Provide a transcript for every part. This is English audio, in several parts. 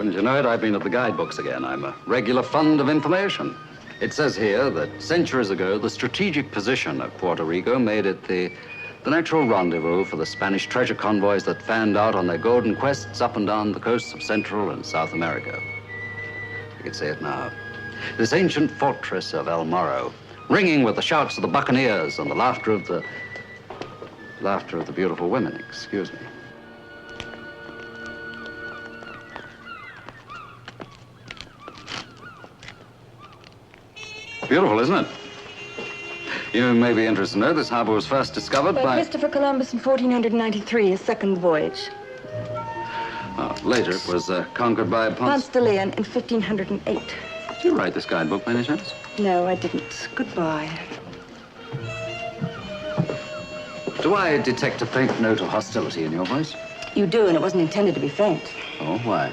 Wouldn't you know it, I've been at the guidebooks again. I'm a regular fund of information. It says here that centuries ago, the strategic position of Puerto Rico made it the natural rendezvous for the Spanish treasure convoys that fanned out on their golden quests up and down the coasts of Central and South America. You can see it now. This ancient fortress of El Morro, ringing with the shouts of the buccaneers and the laughter of the beautiful women, excuse me. Beautiful, isn't it? You may be interested to know this harbor was first discovered by Christopher Columbus in 1493, his second voyage. Later, it was conquered by Ponce de Leon in 1508. Did you write this guidebook by any chance? No, I didn't. Goodbye. Do I detect a faint note of hostility in your voice? You do, and it wasn't intended to be faint. Oh, why?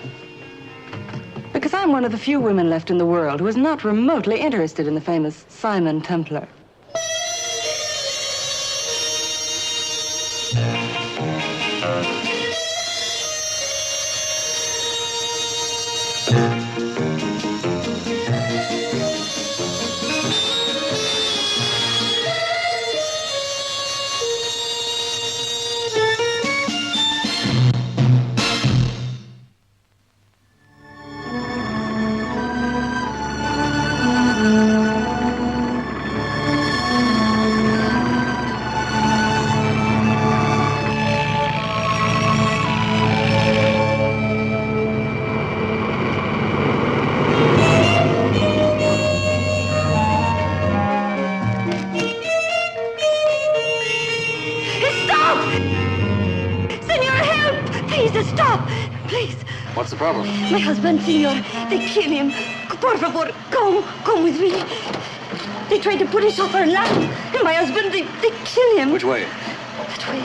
Because I'm one of the few women left in the world who is not remotely interested in the famous Simon Templar. What's the problem? My husband, senor, they kill him. Por favor, come with me. They tried to put us off our land. And my husband, they kill him. Which way? That way.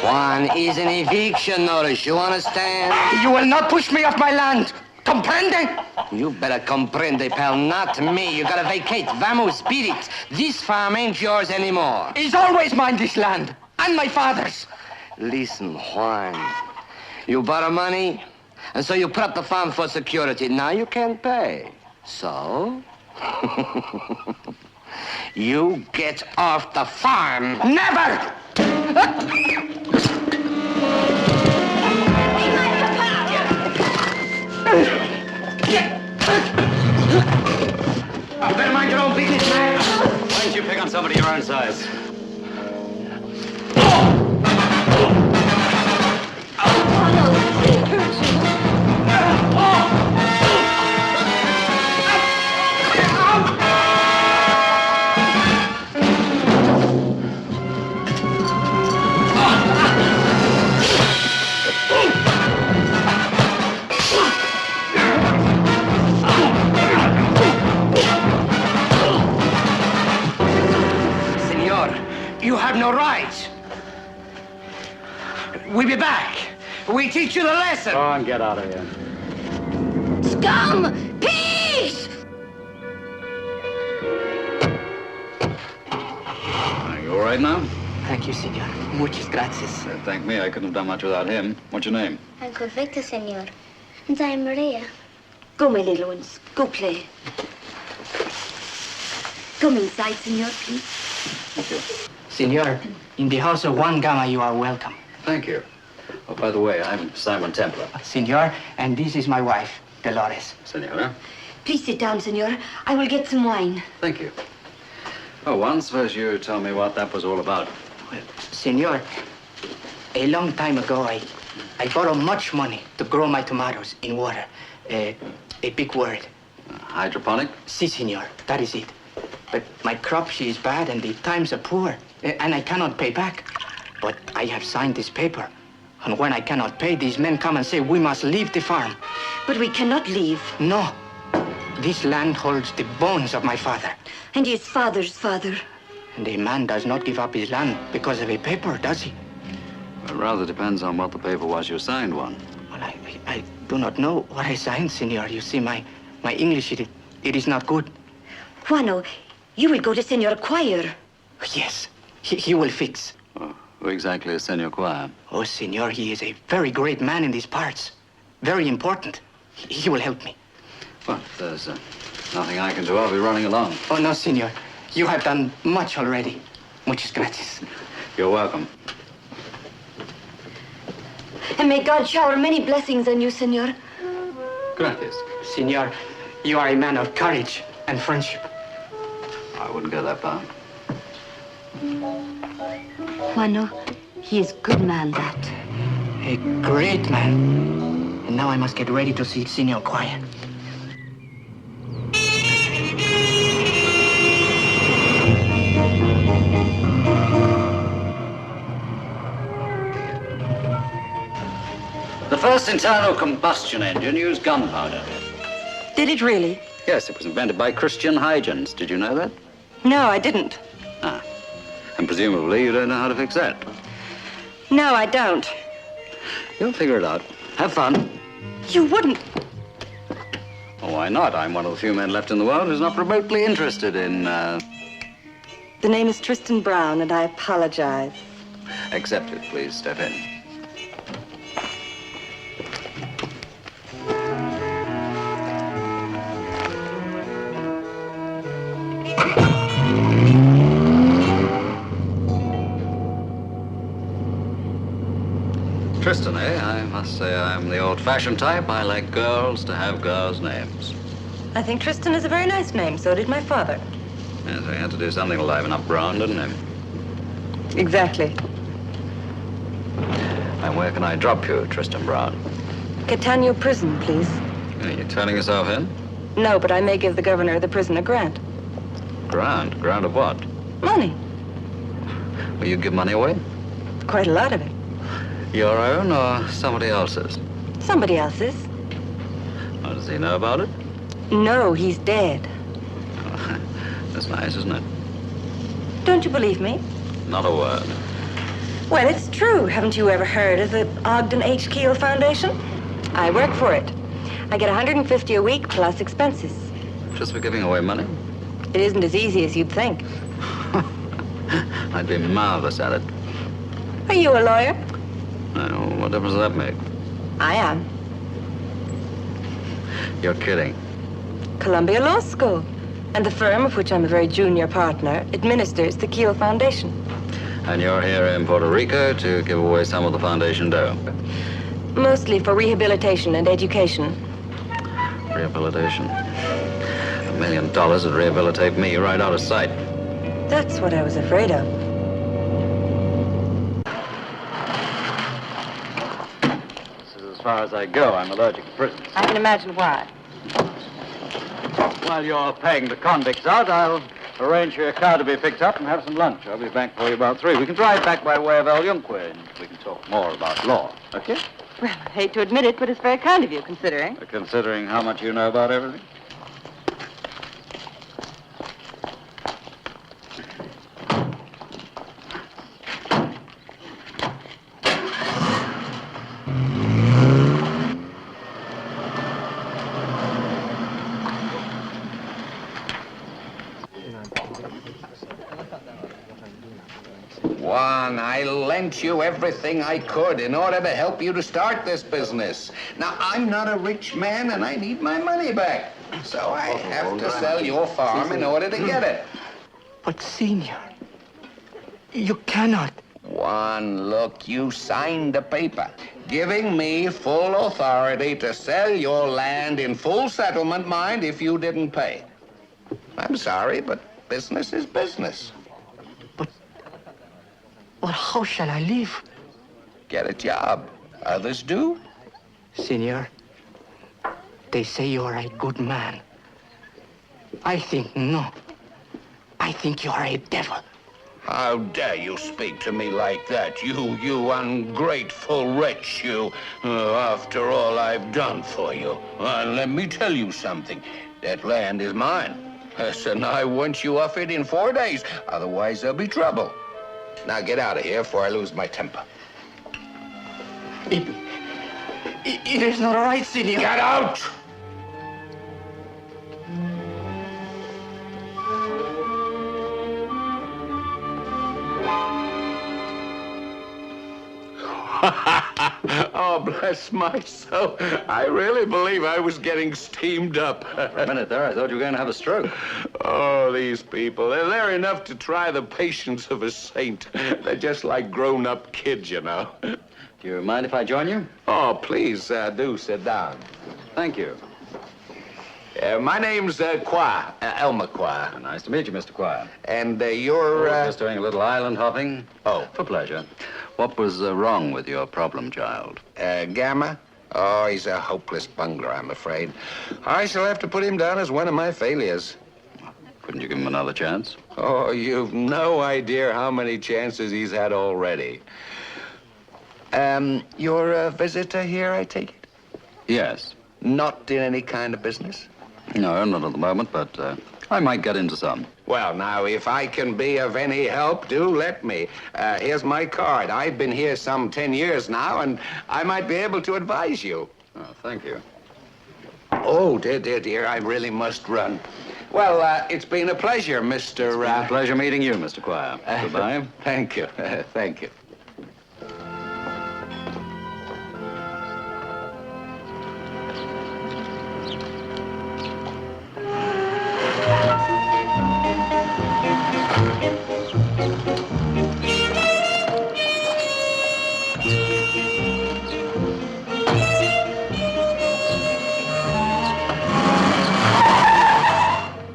Juan is an eviction notice, you understand? You will not push me off my land. Comprende? You better comprende, pal, not me. You gotta vacate. Vamos, beat it. This farm ain't yours anymore. It's always mine, this land. And my father's. Listen, Juan. You borrow money, and so you put up the farm for security. Now you can't pay. So? You get off the farm. Never! You better mind your own business, man. Why don't you pick on somebody your own size? You have no rights. We be back. We teach you the lesson. Go on, get out of here. Scum! Peace! Are you all right now? Thank you, senor. Muchas gracias. Thank me. I couldn't have done much without him. What's your name? Uncle Victor, senor. And I'm Maria. Go, my little ones. Go play. Come inside, senor, please. Thank you. Senor, in the house of Juan Gama, you are welcome. Thank you. Oh, by the way, I'm Simon Templar. Senor, and this is my wife, Dolores. Senora. Please sit down, senor. I will get some wine. Thank you. Oh, once first you tell me what that was all about. Well, senor, a long time ago, I borrowed much money to grow my tomatoes in water. A big word. Hydroponic? Si, senor, that is it. But my crop, she is bad, and the times are poor, and I cannot pay back. But I have signed this paper, and when I cannot pay, these men come and say we must leave the farm. But we cannot leave. No. This land holds the bones of my father. And his father's father. And a man does not give up his land because of a paper, does he? It rather depends on what the paper was you signed, Juan. Well, I do not know what I signed, senor. You see, my English, it is not good. Juano, you will go to Senor Choir. Yes, he will fix. Who exactly is Senor Quire? Oh, senor, he is a very great man in these parts. Very important. He will help me. Well, if there's nothing I can do, I'll be running along. Oh, no, senor. You have done much already. Muchas gracias. You're welcome. And may God shower many blessings on you, senor. Gracias. Senor, you are a man of courage and friendship. I wouldn't go that far. Juano, he is good man, that. A great man. And now I must get ready to see Senor Quire. The first internal combustion engine used gunpowder. Did it really? Yes, it was invented by Christian Huygens. Did you know that? No, I didn't. Ah. And presumably you don't know how to fix that. No, I don't. You'll figure it out. Have fun. You wouldn't. Oh, why not? I'm one of the few men left in the world who's not remotely interested in, The name is Tristan Brown, and I apologize. Accept it, please. Step in. Tristan, eh? I must say I'm the old-fashioned type. I like girls to have girls' names. I think Tristan is a very nice name. So did my father. Yes, he had to do something to liven up Brown, didn't he? Exactly. And where can I drop you, Tristan Brown? Catania prison, please. Are you turning yourself in? No, but I may give the governor of the prison a grant. Grant? Grant of what? Money. Will you give money away? Quite a lot of it. Your own or somebody else's? Somebody else's. Oh, does he know about it? No, he's dead. That's nice, isn't it? Don't you believe me? Not a word. Well, it's true. Haven't you ever heard of the Ogden H. Keel Foundation? I work for it. I get $150 a week plus expenses. Just for giving away money? It isn't as easy as you'd think. I'd be marvelous at it. Are you a lawyer? Oh, what difference does that make? I am. You're kidding. Columbia Law School. And the firm, of which I'm a very junior partner, administers the Keel Foundation. And you're here in Puerto Rico to give away some of the foundation dough? Mostly for rehabilitation and education. Rehabilitation. $1 million would rehabilitate me right out of sight. That's what I was afraid of. This is as far as I go. I'm allergic to prisons. I can imagine why. While you're paying the convicts out, I'll arrange for your car to be picked up and have some lunch. I'll be back for you about 3. We can drive back by way of El Yunque, and we can talk more about law. Okay? Well, I hate to admit it, but it's very kind of you, considering. Considering how much you know about everything? Juan, I lent you everything I could in order to help you to start this business. Now, I'm not a rich man, and I need my money back. So I have to sell your farm in order to get it. But, senor, you cannot. Juan, look, you signed the paper giving me full authority to sell your land in full settlement, mind, if you didn't pay. I'm sorry, but business is business. But how shall I live? Get a job. Others do. Senor, they say you are a good man. I think no. I think you are a devil. How dare you speak to me like that, you ungrateful wretch, you, after all I've done for you. Let me tell you something. That land is mine. Yes, and I want you off it in 4 days. Otherwise, there'll be trouble. Now get out of here before I lose my temper. It is not right, senor. Get out! Oh, bless my soul. I really believe I was getting steamed up. For a minute there, I thought you were going to have a stroke. Oh, these people. They're enough to try the patience of a saint. They're just like grown-up kids, you know. Do you mind if I join you? Oh, please, do sit down. Thank you. My name's Qua, Elmer Qua. Nice to meet you, Mr. Quire. And you're... Just doing a little island hopping? Oh. For pleasure. What was wrong with your problem child? Gamma? Oh, he's a hopeless bungler, I'm afraid. I shall have to put him down as one of my failures. Couldn't you give him another chance? Oh, you've no idea how many chances he's had already. You're a visitor here, I take it? Yes. Not in any kind of business? No, not at the moment, but I might get into some. Well, now, if I can be of any help, do let me. Here's my card. I've been here some 10 years now, and I might be able to advise you. Oh, thank you. Oh, dear, I really must run. Well, it's been a pleasure, Mr. It's been a pleasure meeting you, Mr. Quire. Goodbye. Thank you. Thank you.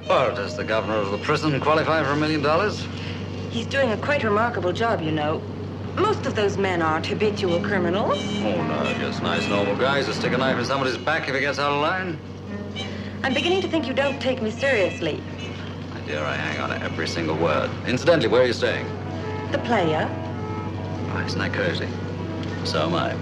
Well, does the governor of the prison qualify for $1 million? He's doing a quite remarkable job, you know. Most of those men aren't habitual criminals. Oh, no, just nice, normal guys who stick a knife in somebody's back if he gets out of line. I'm beginning to think you don't take me seriously. My dear, I hang on to every single word. Incidentally, where are you staying? The player. Oh, isn't that cozy? So am I.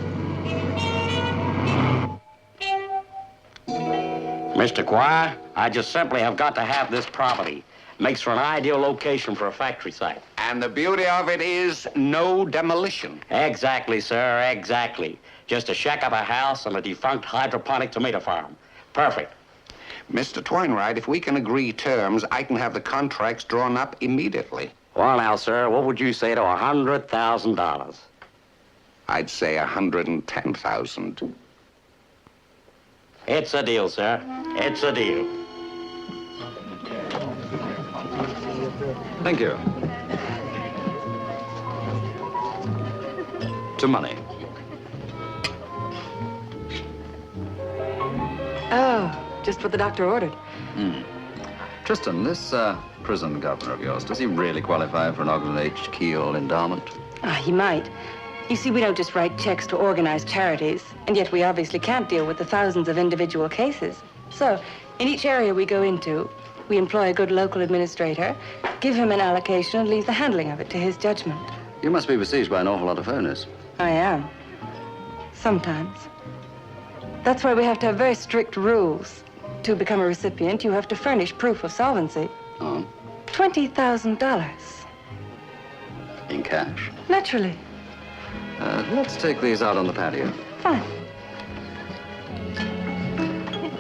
Mr. Quire, I just simply have got to have this property. Makes for an ideal location for a factory site. And the beauty of it is no demolition. Exactly, sir, exactly. Just to shack up a house and a defunct hydroponic tomato farm. Perfect. Mr. Twainwright, if we can agree terms, I can have the contracts drawn up immediately. Well, now, sir, what would you say to $100,000? I'd say 110,000. It's a deal, sir. It's a deal. Thank you. To money. Oh, just what the doctor ordered. Tristan, this prison governor of yours, does he really qualify for an Ogden H. Keel endowment? He might. You see, we don't just write checks to organized charities, and yet we obviously can't deal with the thousands of individual cases. So, in each area we go into, we employ a good local administrator, give him an allocation, and leave the handling of it to his judgment. You must be besieged by an awful lot of owners. I am. Sometimes. That's why we have to have very strict rules. To become a recipient, you have to furnish proof of solvency. Oh? $20,000. In cash? Naturally. Let's take these out on the patio. Fine.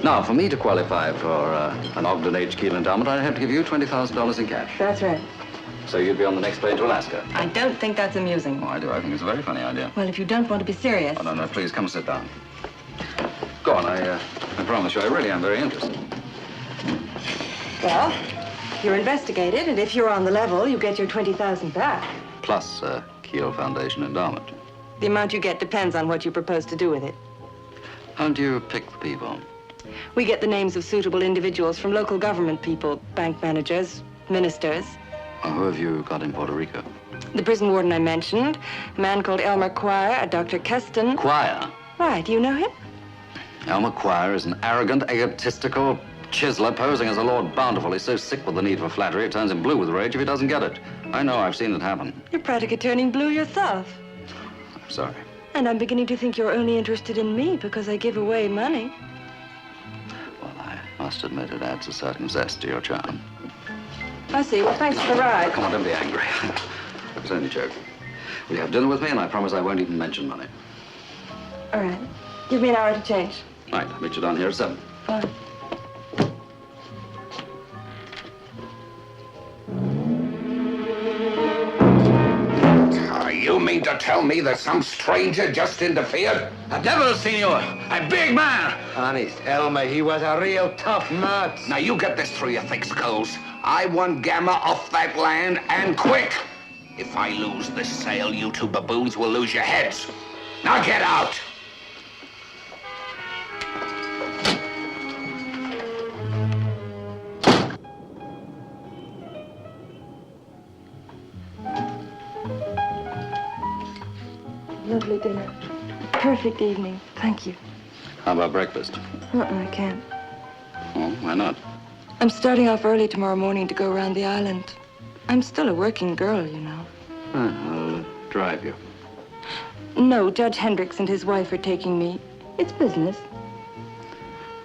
Now, for me to qualify for an Ogden H. Keel endowment, I'd have to give you $20,000 in cash. That's right. So you'd be on the next plane to Alaska. I don't think that's amusing. Oh, I do. I think it's a very funny idea. Well, if you don't want to be serious. Oh, no, please, come sit down. Go on, I promise you, I really am very interested. Well, you're investigated, and if you're on the level, you get your $20,000 back. Plus Keel Foundation endowment. The amount you get depends on what you propose to do with it. How do you pick the people? We get the names of suitable individuals from local government people, bank managers, ministers. Who have you got in Puerto Rico? The prison warden I mentioned, a man called Elmer Quire, a Dr. Keston. Quire? Why, do you know him? Elmer Quire is an arrogant, egotistical chiseler posing as a Lord Bountiful. He's so sick with the need for flattery, it turns him blue with rage if he doesn't get it. I know, I've seen it happen. You're practically turning blue yourself. I'm sorry. And I'm beginning to think you're only interested in me because I give away money. Well, I must admit it adds a certain zest to your charm. I see. Well, thanks for the ride. Come on, don't be angry. It was only a joke. Will you have dinner with me, and I promise I won't even mention money. All right. Give me an hour to change. Right, I'll meet you down here at 7. Fine. Are you You mean to tell me that some stranger just interfered? The devil, senor. A big man! Honest, Elmer, he was a real tough nut. Now you get this through your thick skulls. I want Gamma off that land, and quick! If I lose this sale, you two baboons will lose your heads. Now get out! Lovely dinner. Perfect evening. Thank you. How about breakfast? I can't. Oh, why not? I'm starting off early tomorrow morning to go around the island. I'm still a working girl, you know. I'll drive you. No, Judge Hendricks and his wife are taking me. It's business.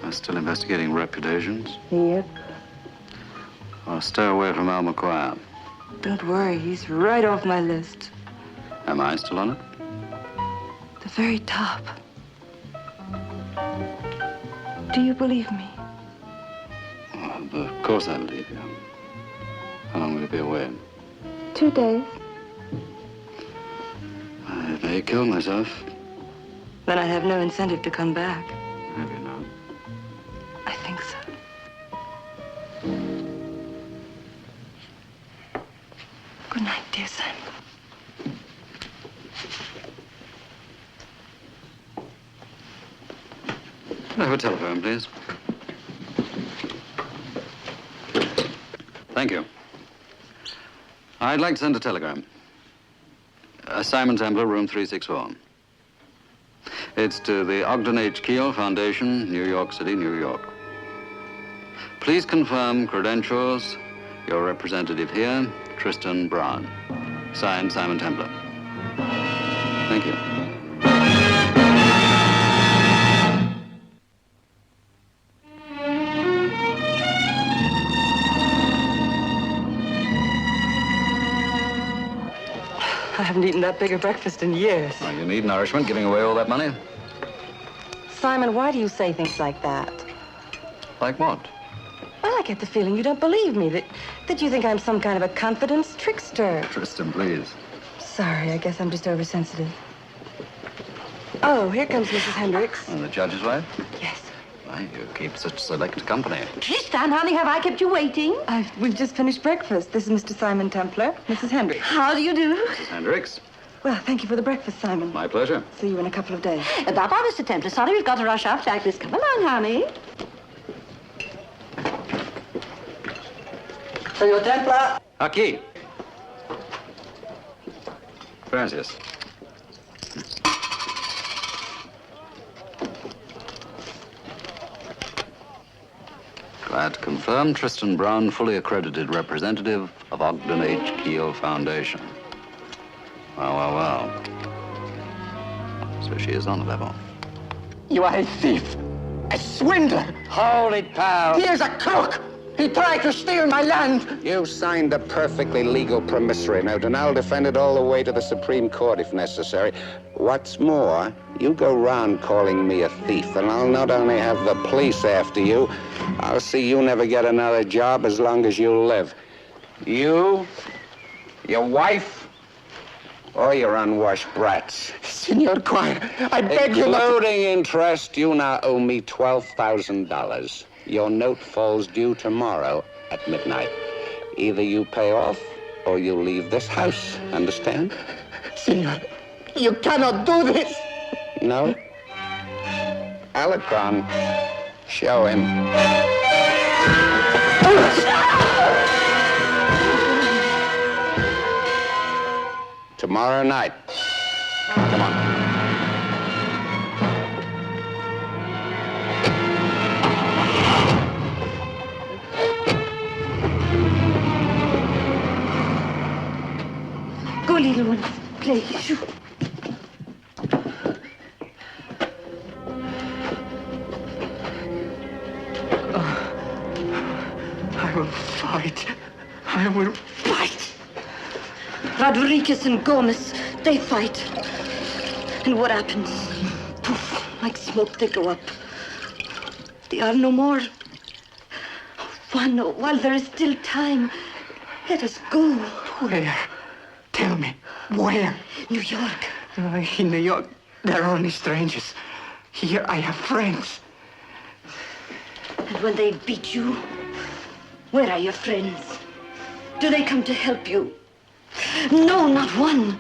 I'm still investigating reputations. Yep. I'll stay away from Al McQuire. Don't worry, he's right off my list. Am I still on it? The very top. Do you believe me? Well, of course I believe you. How long will you be away? 2 days. I may kill myself. Then I have no incentive to come back. Have you not? I think so. Good night, dear Simon. Can I have a telephone, please? Thank you. I'd like to send a telegram. Simon Templar, room 364. It's to the Ogden H. Keel Foundation, New York City, New York. Please confirm credentials. Your representative here, Tristan Brown. Signed, Simon Templar. Thank you. I haven't eaten that big a breakfast in years. Well, you need nourishment, giving away all that money. Simon, why do you say things like that? Like what? Well, I get the feeling you don't believe me, that you think I'm some kind of a confidence trickster. Tristan, please. Sorry, I guess I'm just oversensitive. Oh, here comes Mrs. Hendricks. And the judge's wife? Yes. Why, you keep such select company. Tristan, honey, have I kept you waiting? We've just finished breakfast. This is Mr. Simon Templar, Mrs. Hendricks. How do you do? Mrs. Hendricks, Well, thank you for the breakfast, Simon. my pleasure. See you in a couple of days. Bye-bye, Mr. Templar. Sorry, we've got to rush off like this. Come along, honey. Senor Templar. Aquí. Gracias. Glad to confirm Tristan Brown, fully accredited representative of Ogden H. Keel Foundation. Well. So she is on the level. You are a thief, a swindler. Hold it, pal. He is a crook. He tried to steal my land. You signed a perfectly legal promissory note, and I'll defend it all the way to the Supreme Court if necessary. What's more, you go round calling me a thief, and I'll not only have the police after you, I'll see you never get another job as long as you live. You, your wife, or your unwashed brats. Senor Quire, I beg you not to... Including interest, you now owe me $12,000. Your note falls due tomorrow at midnight. Either you pay off or you leave this house. Understand? Senor, you cannot do this. No? Alacron, show him. Tomorrow night. Come on. Go, little one. Play. Shoo. I will fight. I will fight. Rodriguez and Gomez, they fight. And what happens? Poof, like smoke, they go up. They are no more. Juan, while there is still time, let us go. Where? Tell me. Where? New York. In New York, there are only strangers. Here, I have friends. And when they beat you, where are your friends? Do they come to help you? No, not one.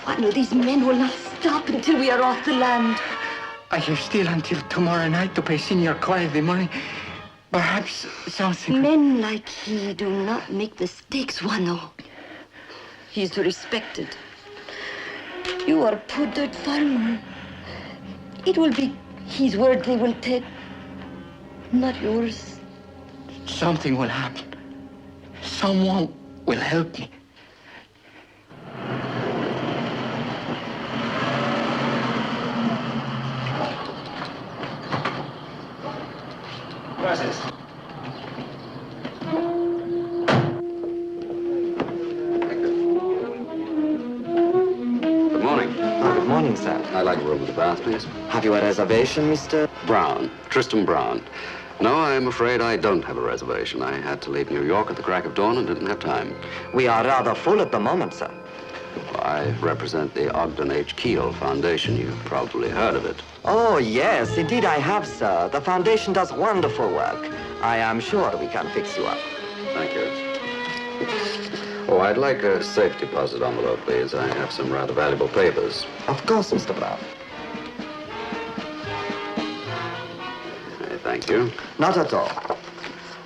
One of these men will not stop until we are off the land. I have still until tomorrow night to pay Senor Coy the money. Perhaps something... Men like he do not make mistakes, Wano. He is respected. You are a poor dirt farmer. It will be his word they will take, not yours. Something will happen. Someone will help me. Gracias. Good morning. Good morning, sir. I'd like a room with a bath, please. Have you a reservation, Mr. Brown. Tristan Brown. No, I'm afraid I don't have a reservation. I had to leave New York at the crack of dawn and didn't have time. We are rather full at the moment, sir. I represent the Ogden H. Keel Foundation. You've probably heard of it. Oh, yes, indeed I have, sir. The foundation does wonderful work. I am sure we can fix you up. Thank you. Oh, I'd like a safe deposit envelope, please. I have some rather valuable papers. Of course, Mr. Brown. Thank you. Not at all.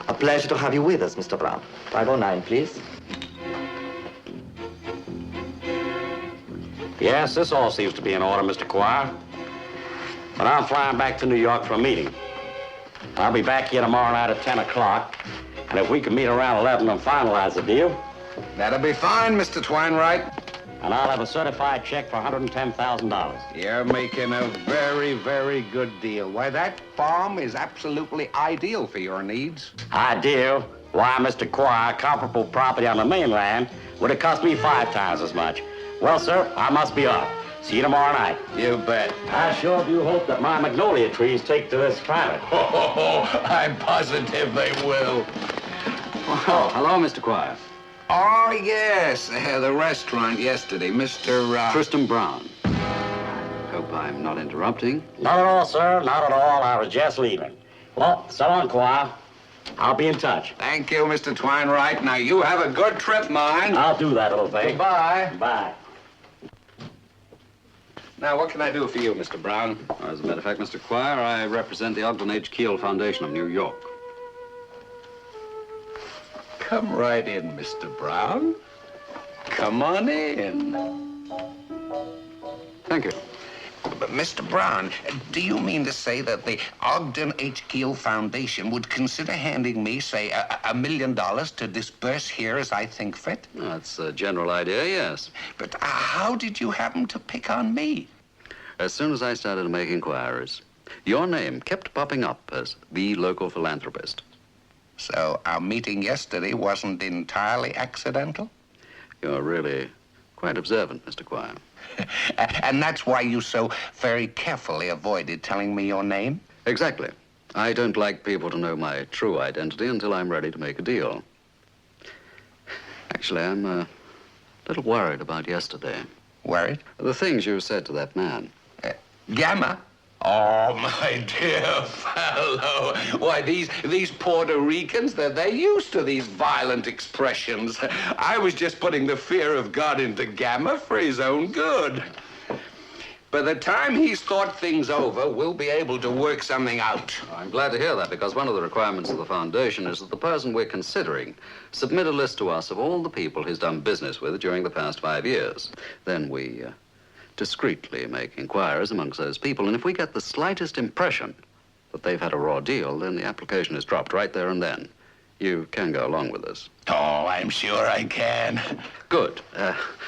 A pleasure to have you with us, Mr. Brown. 509, please. Yes, this all seems to be in order, Mr. Quire. But I'm flying back to New York for a meeting. I'll be back here tomorrow night at 10 o'clock. And if we can meet around 11 and finalize the deal, That'll be fine, Mr. Twinewright. and I'll have a certified check for $110,000. You're making a very, very good deal. Why, that farm is absolutely ideal for your needs. Ideal? Why, Mr. Quire, comparable property on the mainland would have cost me 5 times as much. Well, sir, I must be off. See you tomorrow night. You bet. I sure do hope that my magnolia trees take to this climate. Oh, I'm positive they will. Oh, hello, Mr. Quire. Oh, yes, the restaurant yesterday, Mr. Tristan Brown. Hope I'm not interrupting. Not at all, sir. Not at all. I was just leaving. Well, so long, Quire. I'll be in touch. Thank you, Mr. Twinewright. Now, you have a good trip, mind. I'll do that, little thing. Goodbye. Bye. Now, what can I do for you, Mr. Brown? As a matter of fact, Mr. Quire, I represent the Ogden H. Keel Foundation of New York. Come right in, Mr. Brown. Come on in. Thank you. But, Mr. Brown, do you mean to say that the Ogden H. Keel Foundation would consider handing me, say, $1 million to disperse here as I think fit? That's a general idea, yes. But how did you happen to pick on me? As soon as I started to make inquiries, your name kept popping up as the local philanthropist. So our meeting yesterday wasn't entirely accidental? You're really quite observant, Mr. Quire. And that's why you so very carefully avoided telling me your name? Exactly. I don't like people to know my true identity until I'm ready to make a deal. Actually, I'm a little worried about yesterday. Worried? The things you said to that man. Gamma? Oh, my dear fellow. Why, these Puerto Ricans, they're used to these violent expressions. I was just putting the fear of God into Gamma for his own good. By the time he's thought things over, we'll be able to work something out. I'm glad to hear that, because one of the requirements of the foundation is that the person we're considering submit a list to us of all the people he's done business with during the past 5 years. Then we discreetly make inquiries amongst those people, and if we get the slightest impression that they've had a raw deal, then the application is dropped right there and then. You can go along with us. Oh, I'm sure I can. Good.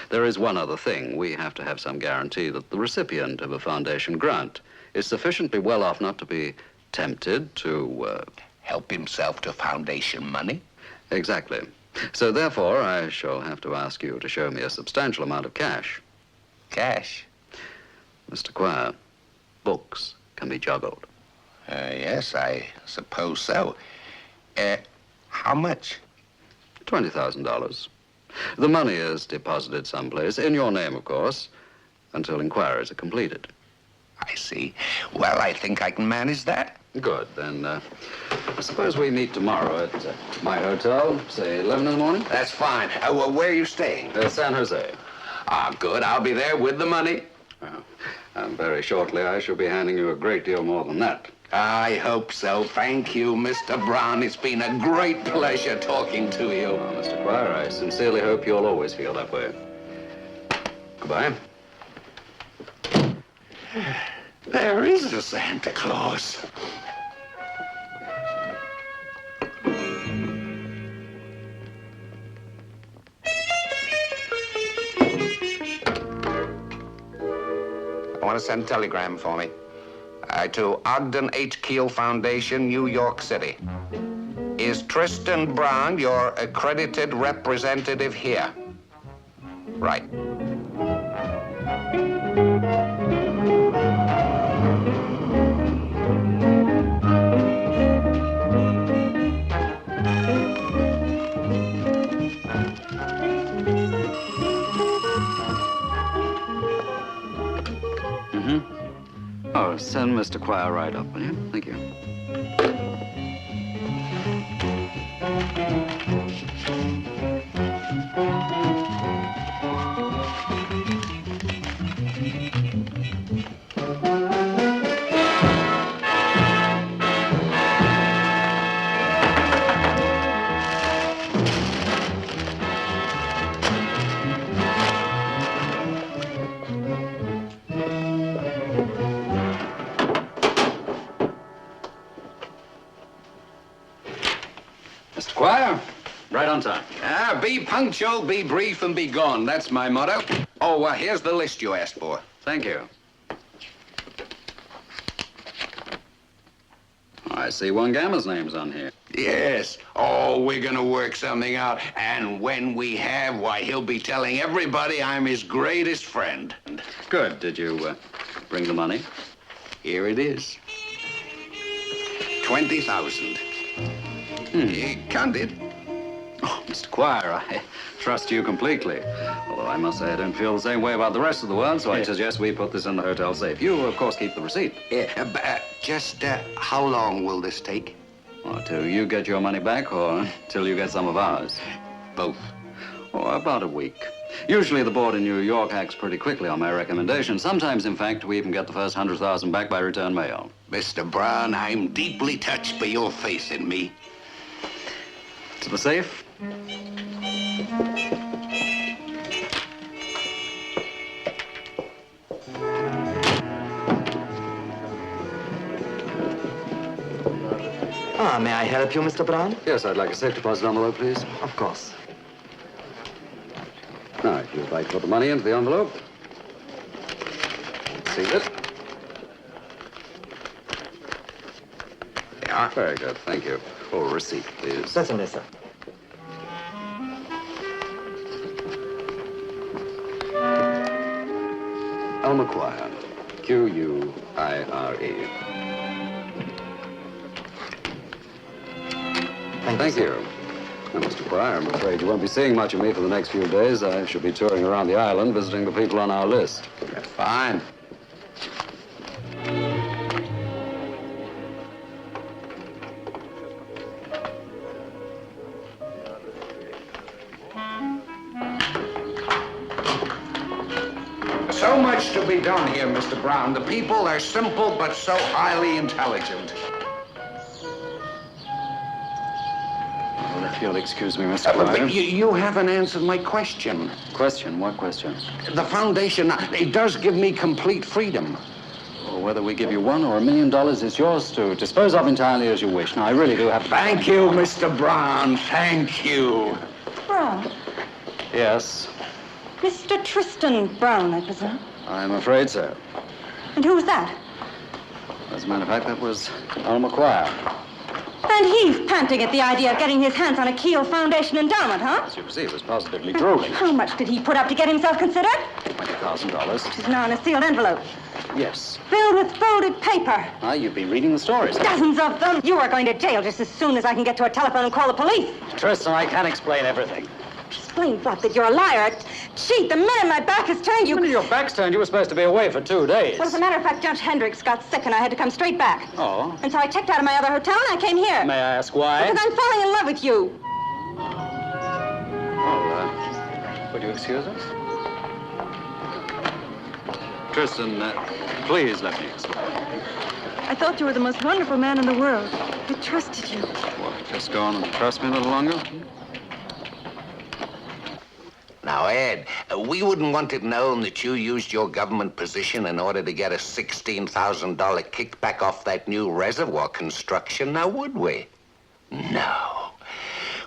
There is one other thing. We have to have some guarantee that the recipient of a foundation grant is sufficiently well off not to be tempted to... Help himself to foundation money? Exactly. So therefore, I shall have to ask you to show me a substantial amount of cash. Cash? Mr. Quire, books can be juggled. Yes, I suppose so. How much? $20,000. The money is deposited someplace, in your name, of course, until inquiries are completed. I see. Well, I think I can manage that. Good. Then, I suppose we meet tomorrow at my hotel, say 11 in the morning? That's fine. Well, where are you staying? San Jose. Ah, good. I'll be there with the money. And very shortly, I shall be handing you a great deal more than that. I hope so. Thank you, Mr. Brown. It's been a great pleasure talking to you. Well, Mr. Quire, I sincerely hope you'll always feel that way. Goodbye. There is a Santa Claus. I want to send a telegram for me. To Ogden H. Keel Foundation, New York City. Is Tristan Brown your accredited representative here? Right. Oh, send Mr. Quire right up, will you? Thank you. Mr. Quire, right on time. Be punctual, be brief, and be gone. That's my motto. Oh, here's the list you asked for. Thank you. I see one Gamma's name's on here. Yes. Oh, we're gonna work something out. And when we have, why, he'll be telling everybody I'm his greatest friend. Good. Did you bring the money? Here it is. 20,000. Count it. Oh, Mr. Quire, I trust you completely. Although I must say I don't feel the same way about the rest of the world, so I suggest we put this in the hotel safe. You, of course, keep the receipt. Just how long will this take? Or till you get your money back, or till you get some of ours? Both. Or about a week. Usually the board in New York acts pretty quickly on my recommendation. Sometimes, in fact, we even get the first 100,000 back by return mail. Mr. Brown, I'm deeply touched by your faith in me. To the safe? May I help you, Mr. Brown? Yes, I'd like a safe deposit envelope, please. Of course. Now, if you'd like to put the money into the envelope. See it? Yeah. Very good, thank you. Full receipt, please. Certainly, sir. Elmer Quire. Q-U-I-R-E. Thank you. Now, Mr. Quire, I'm afraid you won't be seeing much of me for the next few days. I shall be touring around the island, visiting the people on our list. Fine. So much to be done here, Mr. Brown. The people are simple but so highly intelligent. Well, if you'll excuse me, Mr. Quire. But you haven't answered my question. Question? What question? The foundation, it does give me complete freedom. Well, whether we give you $1 or $1 million is yours to dispose of entirely as you wish. Now, I really do have to... Thank you, Mr. Brown. Thank you. Brown? Yes, Mr. Tristan Brown, I presume. I'm afraid so. And who's that? As a matter of fact, that was Elmer Quire. And he's panting at the idea of getting his hands on a Keel Foundation endowment, huh? As you can see, it was positively drooling. How much did he put up to get himself considered? $20,000. Which is now in a sealed envelope. Yes. Filled with folded paper. Ah, you've been reading the stories. Dozens of them. You are going to jail just as soon as I can get to a telephone and call the police. Tristan, I can't explain everything. explain what? That you're a liar, a cheat. The minute my back is turned, you... When your back's turned, you were supposed to be away for 2 days. Well, as a matter of fact, Judge Hendricks got sick and I had to come straight back. Oh? And so I checked out of my other hotel and I came here. May I ask why? Because I'm falling in love with you. Well, would you excuse us? Tristan, please let me explain. I thought you were the most wonderful man in the world. I trusted you. Well, just go on and trust me a little longer. Now, Ed, we wouldn't want it known that you used your government position in order to get a $16,000 kickback off that new reservoir construction, now would we? No.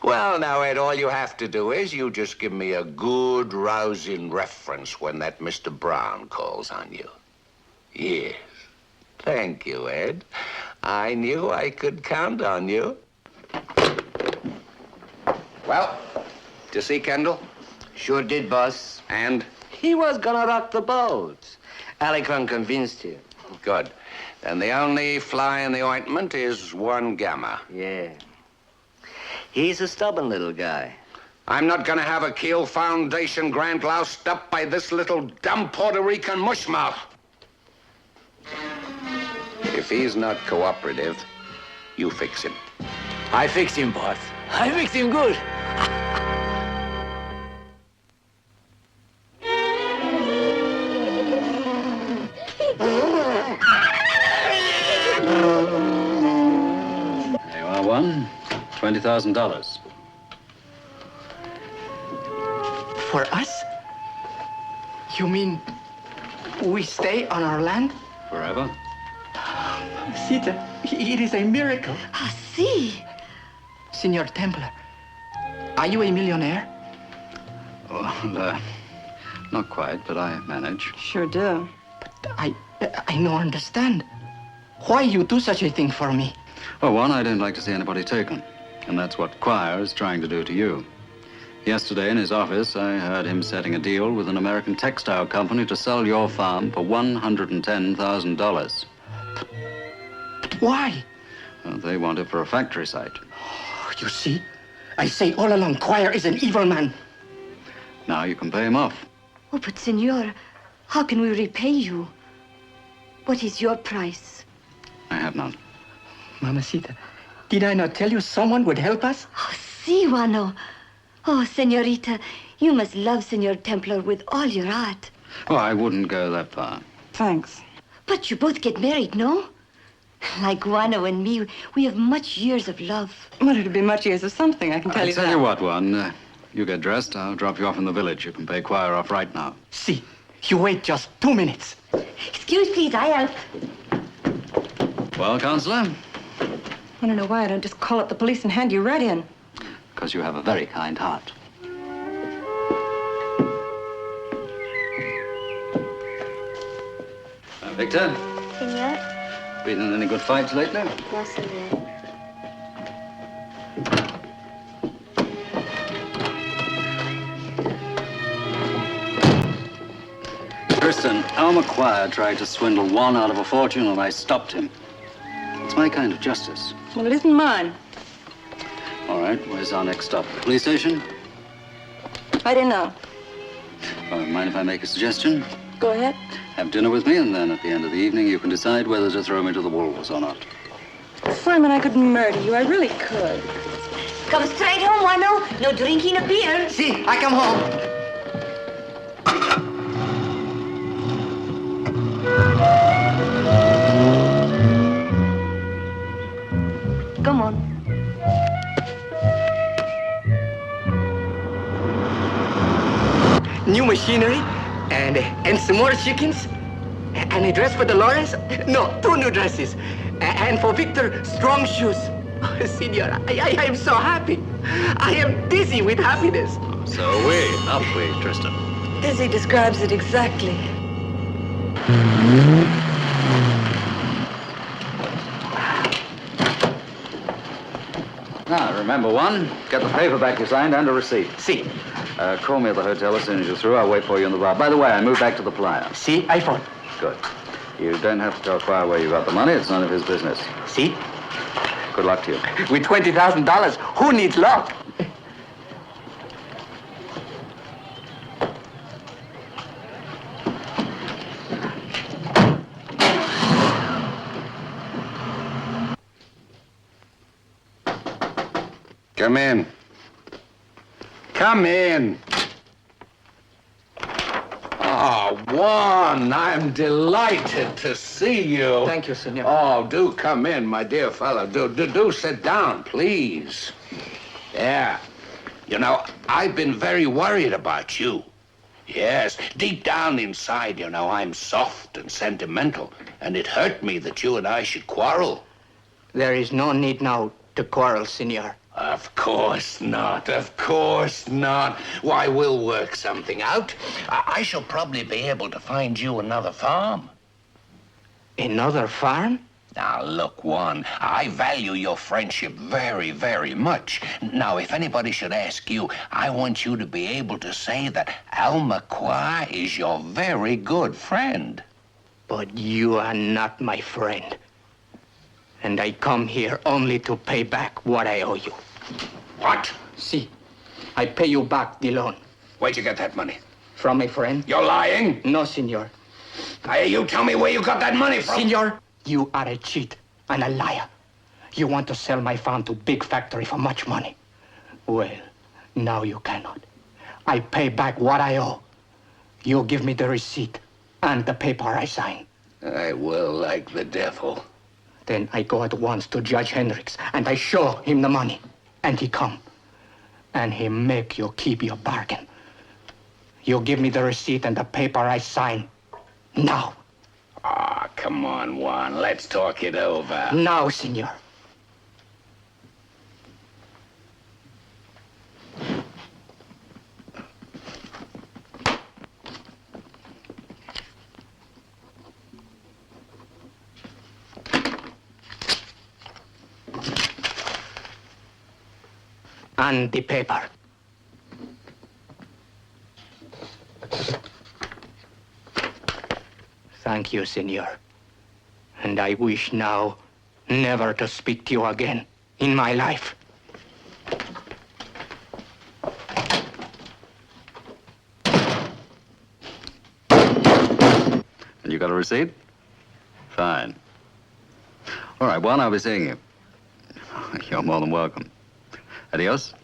Well, now, Ed, all you have to do is you just give me a good, rousing reference when that Mr. Brown calls on you. Yes. Thank you, Ed. I knew I could count on you. Well, did you see Kendall? Sure did, boss. And? He was gonna rock the boat. Alicron convinced you. Good. Then the only fly in the ointment is one Gamma. Yeah. He's a stubborn little guy. I'm not gonna have a Kiel Foundation grant loused up by this little dumb Puerto Rican mushmouth. If he's not cooperative, you fix him. I fix him, boss. I fix him good. There you are, one. $20,000. For us? You mean we stay on our land? Forever. Sita, it is a miracle. Ah, see. Senor Templar, are you a millionaire? Well, not quite, but I manage. Sure do. I don't understand. Why you do such a thing for me? Well, one, I don't like to see anybody taken. And that's what Quire is trying to do to you. Yesterday in his office, I heard him setting a deal with an American textile company to sell your farm for $110,000. Why? Well, they want it for a factory site. You see, I say all along, Quire is an evil man. Now you can pay him off. Oh, but senor, how can we repay you? What is your price? I have none. Mamacita, did I not tell you someone would help us? Oh, si, Juano. Oh, senorita, you must love Senor Templar with all your heart. Oh, I wouldn't go that far. Thanks. But you both get married, no? Like Juano and me, we have much years of love. Well, it'd be much years of something, I can tell you that. I'll tell you what, one. You get dressed, I'll drop you off in the village. You can pay Quire off right now. See, you wait just 2 minutes. Excuse, please, I help. Well, Counselor? I don't know why I don't just call up the police and hand you right in. Because you have a very kind heart. Victor, Senor? been in any good fights lately? No, senor. Tristan, Elmer Quire tried to swindle one out of a fortune and I stopped him. It's my kind of justice. Well, it isn't mine. All right, where's our next stop? The police station? I don't know. Mind if I make a suggestion? Go ahead. Have dinner with me, and then at the end of the evening, you can decide whether to throw me to the wolves or not. Simon, I could murder you. I really could. Come straight home, Juano. No drinking a beer. See, I come home. Come on. New machinery and some more chickens. And a dress for Dolores? No, 2 new dresses. And for Victor, strong shoes. Oh, Senor, I am so happy. I am dizzy with happiness. So are we, aren't we, Tristan? Dizzy describes it exactly. Now, remember, one, get the paperback you signed and a receipt. See, Call me at the hotel as soon as you're through. I'll wait for you in the bar. By the way, I moved back to the Playa. see, iPhone. Good. You don't have to tell Quire where you got the money. It's none of his business. See, Good luck to you. with $20,000, who needs luck? Come in. Come in. Oh, Juan, I'm delighted to see you. Thank you, senor. Oh, do come in, my dear fellow. Do sit down, please. Yeah. You know, I've been very worried about you. Yes, deep down inside, you know, I'm soft and sentimental, and it hurt me that you and I should quarrel. There is no need now to quarrel, senor. Of course not. Of course not. Why, we'll work something out. I shall probably be able to find you another farm. Another farm? Now, look, Juan, I value your friendship very, very much. Now, if anybody should ask you, I want you to be able to say that Alma Qua is your very good friend. But you are not my friend. And I come here only to pay back what I owe you. What? See, I pay you back the loan. Where'd you get that money? From a friend? You're lying? No, senor. Hey, you tell me where you got that money from. Senor, you are a cheat and a liar. You want to sell my farm to big factory for much money. Well, now you cannot. I pay back what I owe. You give me the receipt and the paper I sign. I will like the devil. Then I go at once to Judge Hendricks and I show him the money. And he come. And he make you keep your bargain. You give me the receipt and the paper I sign. Now. Ah, come on, Juan. Let's talk it over. Now, senor. And the paper. Thank you, senor. And I wish now never to speak to you again in my life. And you got a receipt? Fine. All right, Juan, I'll be seeing you. You're more than welcome. Adios.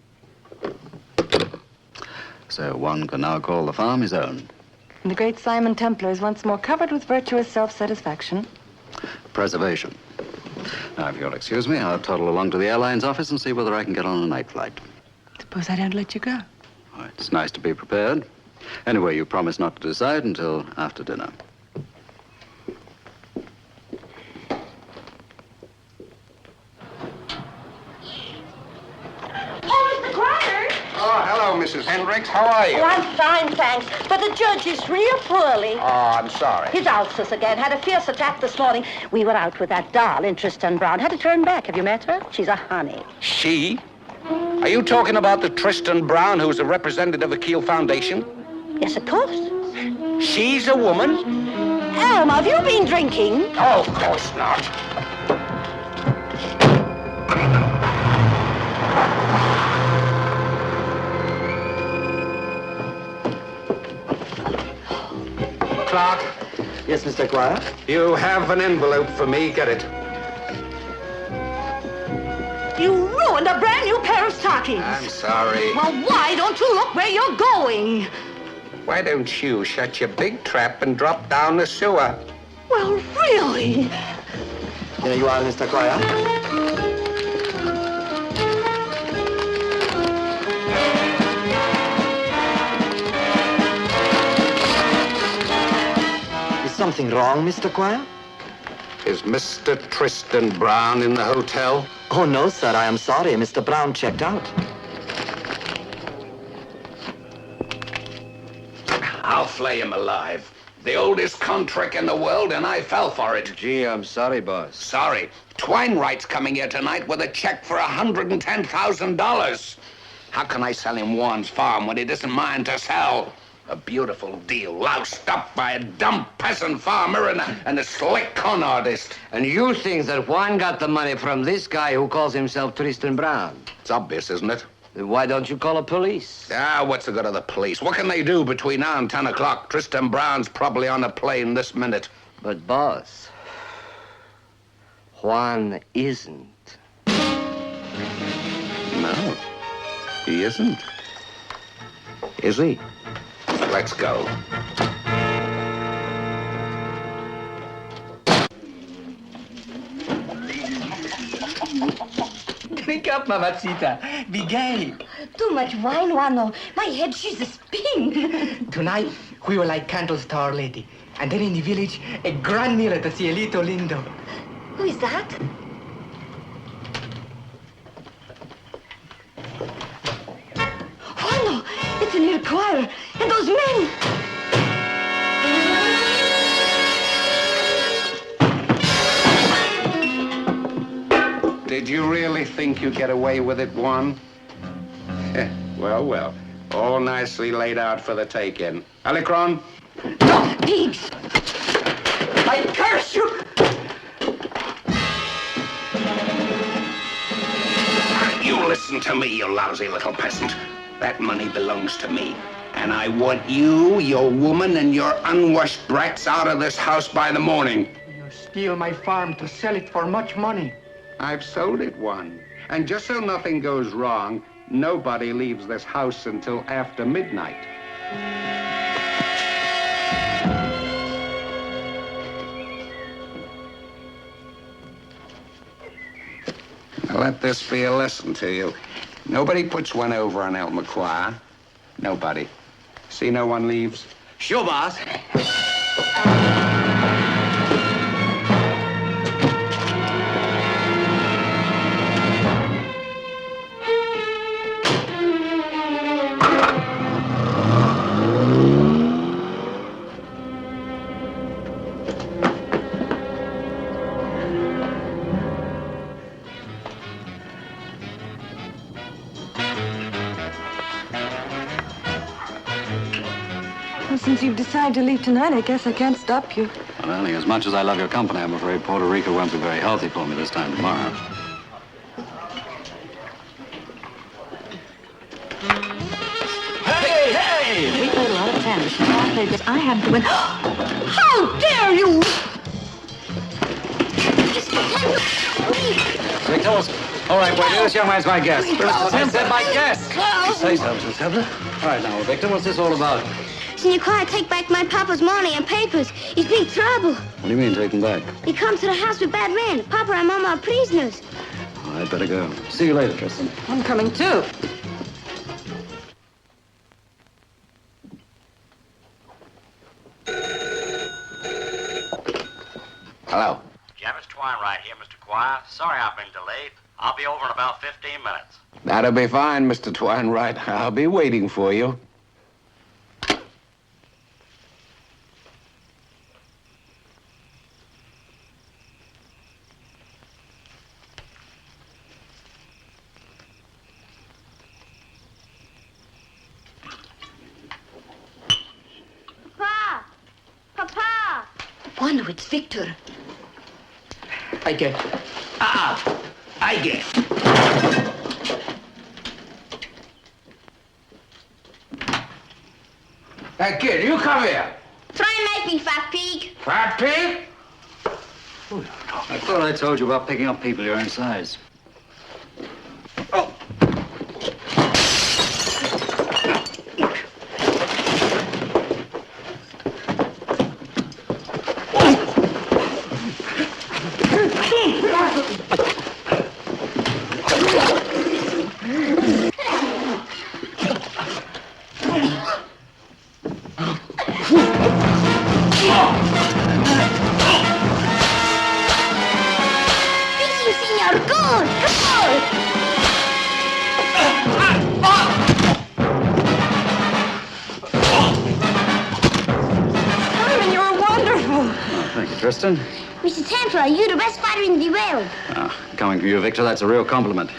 So one can now call the farm his own. And the great Simon Templar is once more covered with virtuous self-satisfaction. Preservation. Now, if you'll excuse me, I'll toddle along to the airline's office and see whether I can get on a night flight. Suppose I don't let you go. All right, it's nice to be prepared. Anyway, you promise not to decide until after dinner. Oh, hello, Mrs. Hendricks. How are you? Oh, I'm fine, thanks. But the judge is real poorly. Oh, I'm sorry. His ulcers again. Had a fierce attack this morning. We were out with that doll in Tristan Brown. Had to turn back. Have you met her? She's a honey. She? Are you talking about the Tristan Brown who's a representative of Kiel Foundation? Yes, of course. She's a woman? Elma, have you been drinking? Oh, of course not. Clark, Yes, Mr. Qua? you have an envelope for me. Get it. You ruined a brand new pair of stockings. I'm sorry. Well, why don't you look where you're going? Why don't you shut your big trap and drop down the sewer? Well, really? Here you are, Mr. Qua. Is something wrong, Mr. Qua? Is Mr. Tristan Brown in the hotel? Oh, no, sir. I am sorry. Mr. Brown checked out. I'll flay him alive. The oldest contract in the world, and I fell for it. Gee, I'm sorry, boss. Sorry. Twinewright's coming here tonight with a check for $110,000. How can I sell him Juan's farm when he doesn't mind to sell? A beautiful deal, loused up by a dumb peasant farmer and a slick con artist. And you think that Juan got the money from this guy who calls himself Tristan Brown? It's obvious, isn't it? Then why don't you call the police? Ah, what's the good of the police? What can they do between now and 10 o'clock? Tristan Brown's probably on a plane this minute. But, boss, Juan isn't. No. He isn't. Is he? Let's go. Drink up, mamacita. Be gay. Too much wine, Juano. My head, she's a spin. Tonight, we will light candles to Our Lady. And then in the village, a grand meal at the Cielito Lindo. Who is that? Juano, it's a little choir. And those men. Did you really think you'd get away with it, Juan? Well, well. All nicely laid out for the take-in. Alicron? No, pigs. I curse you! You listen to me, you lousy little peasant. That money belongs to me. And I want you, your woman, and your unwashed brats out of this house by the morning. You steal my farm to sell it for much money. I've sold it, Juan. And just so nothing goes wrong, nobody leaves this house until after midnight. Now let this be a lesson to you. Nobody puts one over on El Maquia. Nobody. See no one leaves? Sure, boss. Well, since you've decided to leave tonight, I guess I can't stop you. Well, darling, as much as I love your company, I'm afraid Puerto Rico won't be very healthy for me this time tomorrow. Hey, hey! We played a lot of tennis. She all played this. I had to win. How dare you! Victor, all right, wait, this young man's my guest. I said my guest. Say so, Mrs. Templar. All right, now, Victor, what's this all about? Senor Quiet, take back my papa's money and papers. He's big trouble. What do you mean, taking back? He comes to the house with bad men. Papa and Mama are prisoners. Oh, I'd better go. See you later, Tristan. I'm coming too. Hello. Yeah, Mr. Twine right here, Mr. Quire. Sorry I've been delayed. I'll be over in about 15 minutes. That'll be fine, Mr. Twinewright. I'll be waiting for you. Papa! Papa! Juano, it's Victor. I get. I get. Hey, kid, you come here. Try and make me, fat pig. Fat pig? I thought I told you about picking up people your own size. Oh. Fix you, senor. Good. Good. Simon, you're wonderful. Oh, thank you, Tristan. Mr. Templar, you're the best fighter in the world. Coming from you, Victor, that's a real compliment.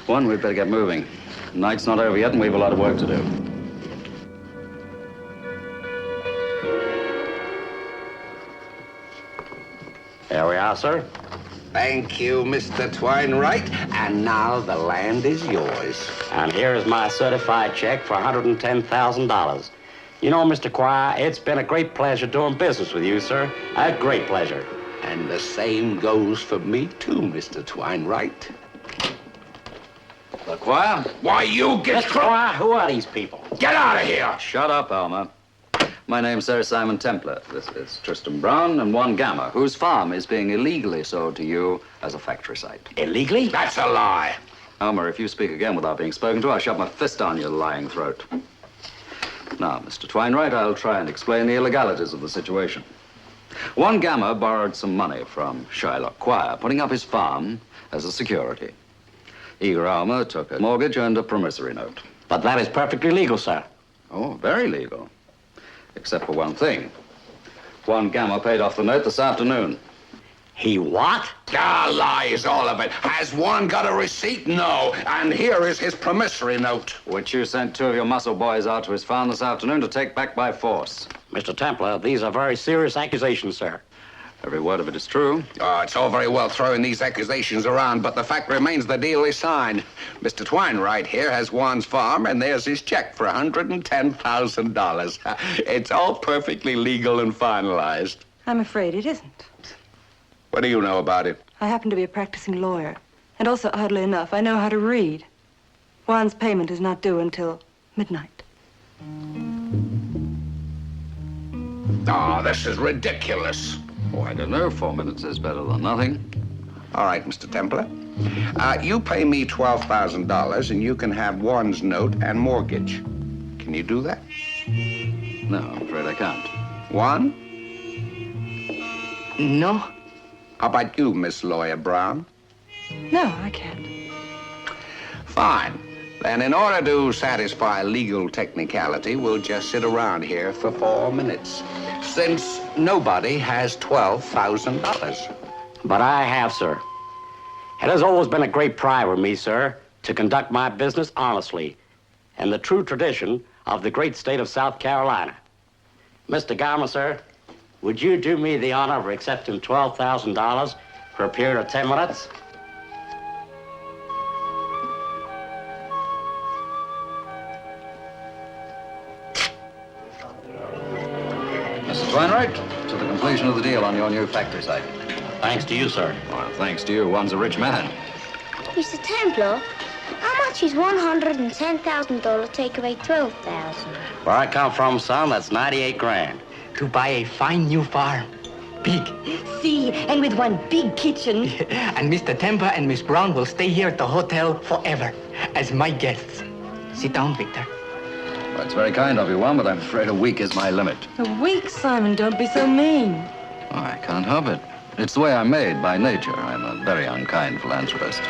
One, we'd better get moving. The night's not over yet, and we've a lot of work to do. There we are, sir. Thank you, Mr. Twinewright. And now the land is yours. And here is my certified check for $110,000. You know, Mr. Quire, it's been a great pleasure doing business with you, sir. A great pleasure. And the same goes for me, too, Mr. Twinewright. The choir? Why, you get... Mr. Squire, who are these people? Get out of here! Shut up, Elmer. My name's Sir Simon Templar. This is Tristan Brown and Juan Gamma, whose farm is being illegally sold to you as a factory site. Illegally? That's a lie. Elmer, if you speak again without being spoken to, I'll shove my fist down your lying throat. Now, Mr. Twinewright, I'll try and explain the illegalities of the situation. Juan Gamma borrowed some money from Shylock Quire, putting up his farm as a security. Eager Elmer took a mortgage and a promissory note. But that is perfectly legal, sir. Oh, very legal. Except for one thing. Juan Gamma paid off the note this afternoon. He what? Ah, lies, all of it. Has one got a receipt? No. And here is his promissory note. Which you sent two of your muscle boys out to his farm this afternoon to take back by force. Mr. Templar, these are very serious accusations, sir. Every word of it is true. Oh, it's all very well throwing these accusations around, but the fact remains the deal is signed. Mr. Twinewright here has Juan's farm, and there's his check for $110,000. It's all perfectly legal and finalized. I'm afraid it isn't. What do you know about it? I happen to be a practicing lawyer. And also, oddly enough, I know how to read. Juan's payment is not due until midnight. Oh, this is ridiculous. Oh, I don't know. 4 minutes is better than nothing. All right, Mr. Templar. You pay me $12,000, and you can have Juan's note and mortgage. Can you do that? No, I'm afraid I can't. Juan? No. How about you, Miss Lawyer Brown? No, I can't. Fine. Then in order to satisfy legal technicality, we'll just sit around here for 4 minutes, since nobody has $12,000. But I have, sir. It has always been a great pride with me, sir, to conduct my business honestly and the true tradition of the great state of South Carolina. Mr. Gamma, sir, would you do me the honor of accepting $12,000 for a period of 10 minutes? Mr. Twinewright, to the completion of the deal on your new factory site. Thanks to you, sir. Well, thanks to you. One's a rich man. Mr. Templar, how much is $110,000 take away $12,000? Where I come from, son, that's 98 grand. To buy a fine new farm. Big. See, and with one big kitchen. And Mr. Templar and Miss Brown will stay here at the hotel forever as my guests. Sit down, Victor. Well, it's very kind of you, Juan, but I'm afraid a week is my limit. A week, Simon, don't be so mean. Oh, I can't help it. It's the way I'm made by nature. I'm a very unkind philanthropist.